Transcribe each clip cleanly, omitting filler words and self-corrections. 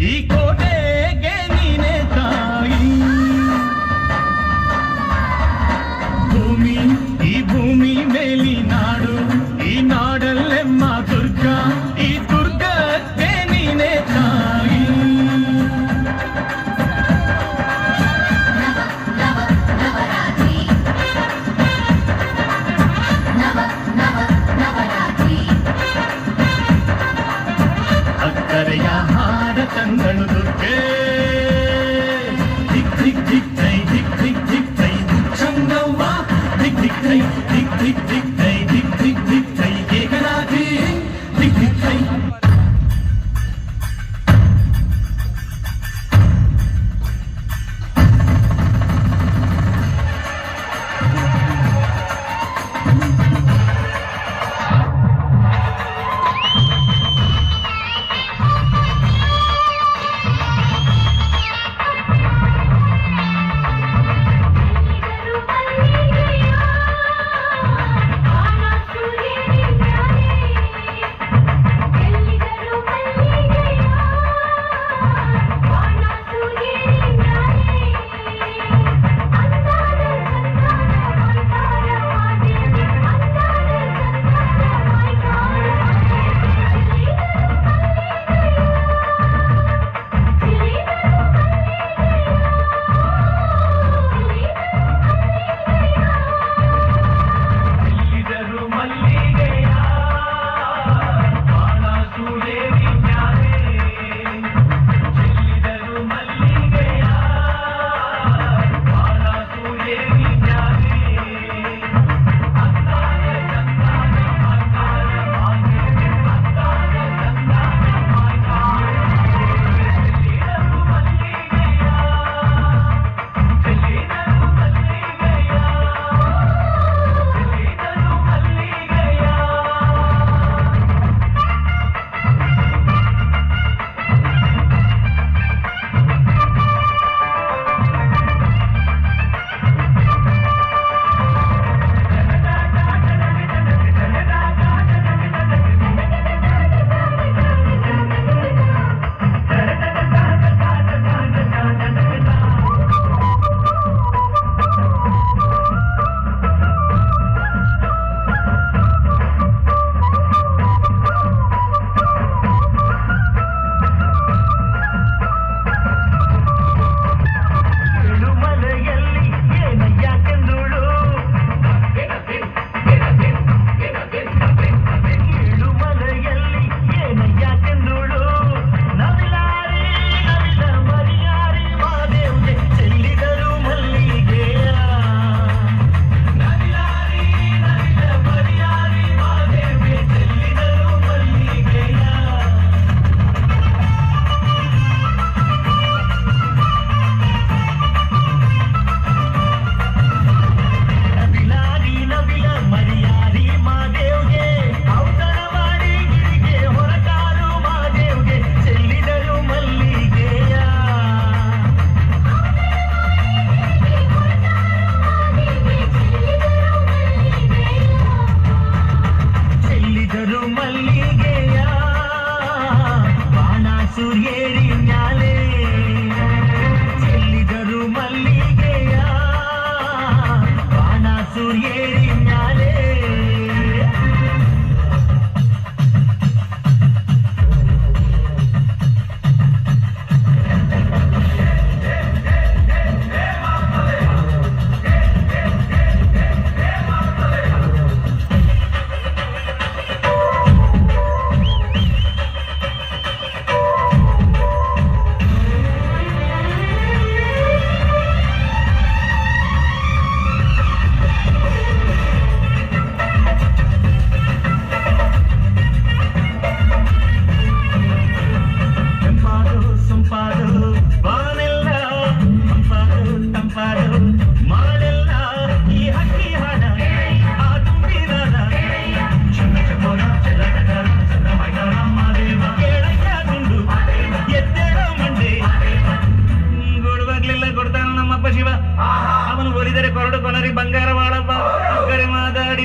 ಈ ಕೋಟೆಗೆ ನೀನೆ ತಾಯಿ. ಭೂಮಿ ಈ ಭೂಮಿ ಮೇಲಿ ನಾಡು, ಈ ನಾಡಲ್ಲೆಮ್ಮ ದುರ್ಗ, ಈ ದುರ್ಗಕ್ಕೆ ನೀನೆ ತಾಯಿ. ಅಕ್ಕರೆಯ ಹಾಡ ತಂಗಳು ದುರ್ಗೆ, ದಿಕ್ ದಿಕ್ ದಿಕ್ ದೈ ದಿಕ್ ದಿಕ್ ದಿಕ್ ದೈ ಚಂದವ್ವ, ದಿಕ್ ದಿಕ್ ದೈ ದಿಕ್ ದಿಕ್ ದಿಕ್ ದೈ ದಿಕ್ ದಿಕ್ ದಿಕ್ ದೈ ಏಕನಾಥಿ ದಿಕ್ ದಿಕ್ ದೈ.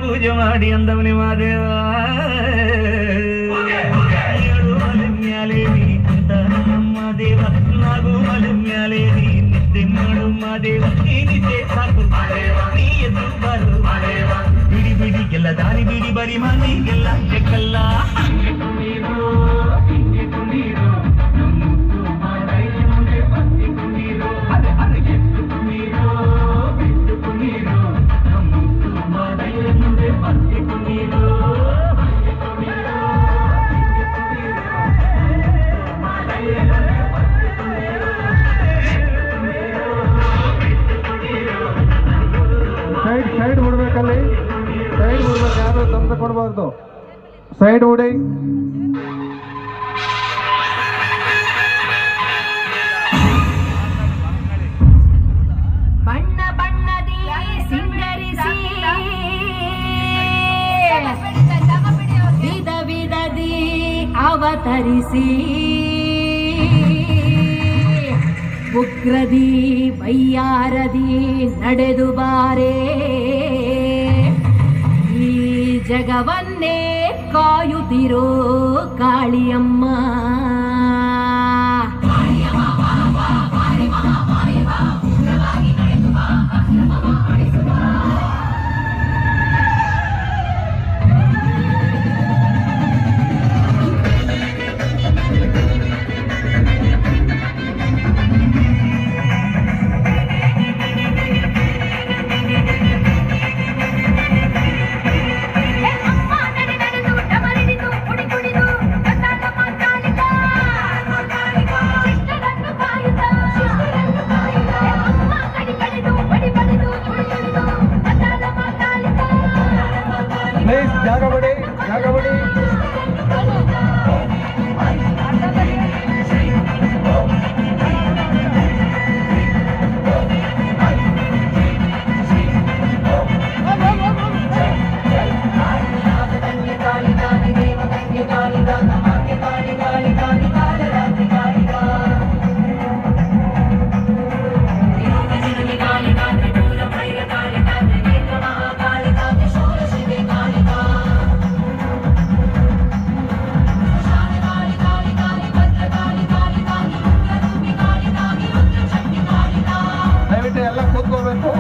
ಪೂಜೆ ಮಾಡಿ ಅಂದವನೇ ಮಾದೇವ ಮ್ಯಾಲೆ ಅಂತ ನಮ್ಮ ಎಲ್ಲ ದಾರಿ ಬಿಡಿ ಬರಿ ಮನೆಗೆಲ್ಲ ಚೆಕ್ಕಲ್ಲ ಸೈಡ್ ಬಿಡ್ಬೇಕಲ್ಲಿ ಸೈಡ್ ಬಿಡ್ಬೇಕು ಯಾರು ತೊಂದರೆ ಕೊಡಬಾರ್ದು ಸೈಡ್ ಬಿಡಿ ಬಣ್ಣ ಬಣ್ಣದಿ ಸಿಂಗರಿಸಿ ವಿಧ ವಿಧದಿ ಅವತರಿಸಿ ಉಗ್ರದಿ ಬಯ್ಯಾರದಿ ನಡೆದು ಬಾರೆ ಈ ಜಗವನ್ನೇ ಕಾಯುತ್ತಿರೋ ಕಾಳಿಯಮ್ಮ ಪ್ಲೀಸ್ ಜಾಗ ಬಿಡಿ ಜಾಗ ಬಿಡಿ ದಯವಿಟ್ಟು ಎಲ್ಲ ಕೂತ್ಕೋಬೇಕು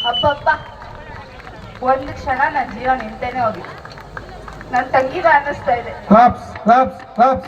ಅಬ್ಬಬ್ಬ ಒಂದು ಕ್ಷಣ ನನ್ನ ಜೀವ ನಿಂತೇನೆ ಹೋಗಿತ್ತು ನನ್ನ ತಂಗಿದ ಅನ್ನಿಸ್ತಾ ಇದೆ ಕ್ಲಾಪ್ಸ್ ಕ್ಲಾಪ್ಸ್ ಕ್ಲಾಪ್ಸ್